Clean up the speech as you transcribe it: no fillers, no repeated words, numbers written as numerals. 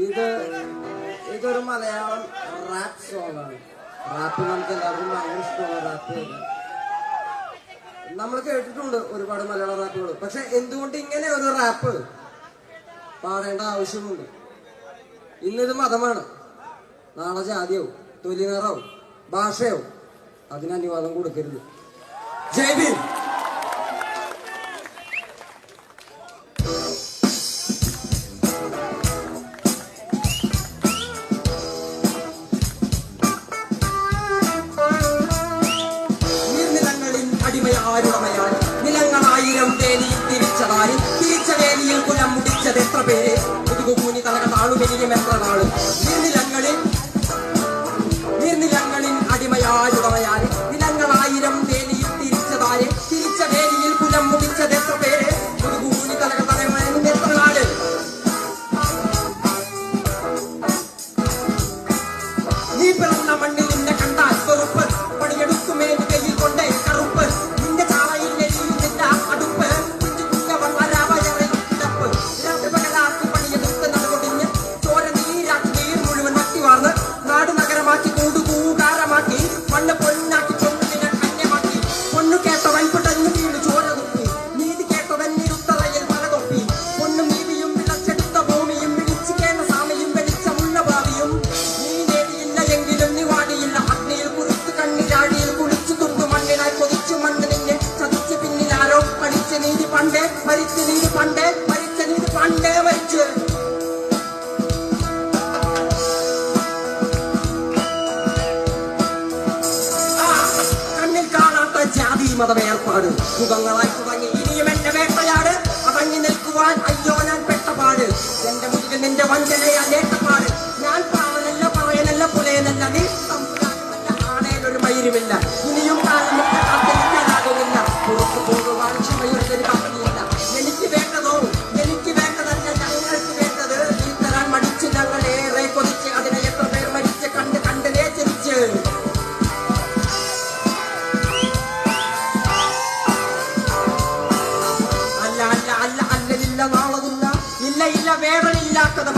ഇത് ഇതൊരു Malayalam rap song ആണ്. റാപ്പ് നമുക്ക് എല്ലാവർക്കും ഭയങ്കര ഇഷ്ടമുള്ള റാപ്പ്. നമ്മൾ കേട്ടിട്ടുണ്ട് ഒരുപാട് മലയാള റാപ്പുകൾ. പക്ഷെ എന്തുകൊണ്ട് ഇങ്ങനെ ഒരു റാപ്പ് പാടേണ്ട ആവശ്യമുണ്ട്? ഇന്നിത് മതമാണ്, നാളെ ജാതിയാവും, തൊലി നിറാവും, ഭാഷയാവും. അതിന് അനുവാദം കൊടുക്കരുത്. ജയ് ഭീം. അടിമയാരുടമയാൽ നിലങ്ങളായിരം വേലിയിൽ തിരിച്ചതായി തിരിച്ച വേലിയിൽ കുലം മുടിച്ചത് എത്ര പേര്? മുതുകുകൂനി തലക താളുമെനിയും എത്ര നാള്? നീർനിലങ്ങളിൽ അടിമയാരുടമയാൽ നിലങ്ങളായിരം വേലിയിൽ തിരിച്ചതായി തിരിച്ച വേലിയിൽ കുലം മുടിച്ചത് എത്ര പേര്? മുതുകുകൂനി തലക താളുമെനിയും എത്ര നാള്? നീ പിറന്ന മണ്ണിൽ നിന്നെ കണ്ടാൽ വെറുപ്പ്, പണിയെടുക്കുമേ കയ്യിൽ കൊണ്ടേ കറുപ്പ്. നിന്റെ ചാളയിൽ എരിയുന്നില്ല അടുപ്പ്, പകലാക്കി പണിയെടുത്ത് നടകൊടിഞ്ഞ് ചോര നീരാക്കി നീർ മുഴുവൻ നട്ടിവാർന്ന് നാട് നഗരമാക്കി കൂടുകൂകാരമാക്കി മണ്ണ് പൊന്നാക്കി പൊന്നിനെ കന്യമാക്കി. പൊണ്ണു കേട്ടവൻ പിടഞ്ഞു വീണ് ചോര തുപ്പി, നീതി കേട്ടവൻ ഇരുത്തറയിൽ മല തൊപ്പി. പൊണ്ണും നീതിയും വിളച്ചെടുത്ത ഭൂമിയും വിളിച്ചിക്കേണ്ട സാമയും വെളിച്ചമുള്ള ഭാവിയും നീ നേടിയില്ല എങ്കിലും നീ വാടിയില്ല. അഗ്നിയിൽ കുറിച്ച് കണ്ണിരാടിയിൽ കുളിച്ചു തുറന്നു മണ്ണിനായി കൊതിച്ചു മണ്ണ് നിന്നെ ചതിച്ച് പിന്നിലാരോ പഠിച്ച നീതി പണ്ടേ മരിച്ച നീതി പണ്ടേ മരിച്ച നീതി പണ്ടേ മരിച്ച്. കണ്ണിൽ കാണാത്ത ജാതി മതമേർപ്പാട് മുഖങ്ങളായി തുടങ്ങി ഇനിയും എന്റെ വേട്ടയാട്. അതങ്ങി നിൽക്കുവാൻ അയ്യോ ഞാൻ പെട്ടപാട്. എന്റെ മുതുകിൽ നിന്റെ വഞ്ചനയാ നേട്ടപ്പാട്. ഞാൻ പാവനല്ല പറയനല്ല പുലയനല്ല നീ സംസ്കാരമല്ല ആണേലൊരു മയിരുമില്ല. ഇനിയും കാലം കാത്തിരിക്കാനാകുന്നില്ല. പുറത്തു പോകുവാൻ ക്ഷമയൊരു ബാക്കിയില്ല. എനിക്ക് വേണ്ടതോ എനിക്ക് വേണ്ടതല്ല ഞങ്ങൾക്ക് വേണ്ടത് നീ തരാൻ മടിച്ച് ഞങ്ങളേറെ കൊതിച്ച് അതിനെ എത്ര പേർ മരിച്ച് കണ്ട് കണ്ടിനെ ചിരിച്ച്. അല്ല അല്ല അല്ല അല്ലലില്ല നാളതില്ല ഇല്ല ഇല്ല വേറെ ഇല്ലാത്തത്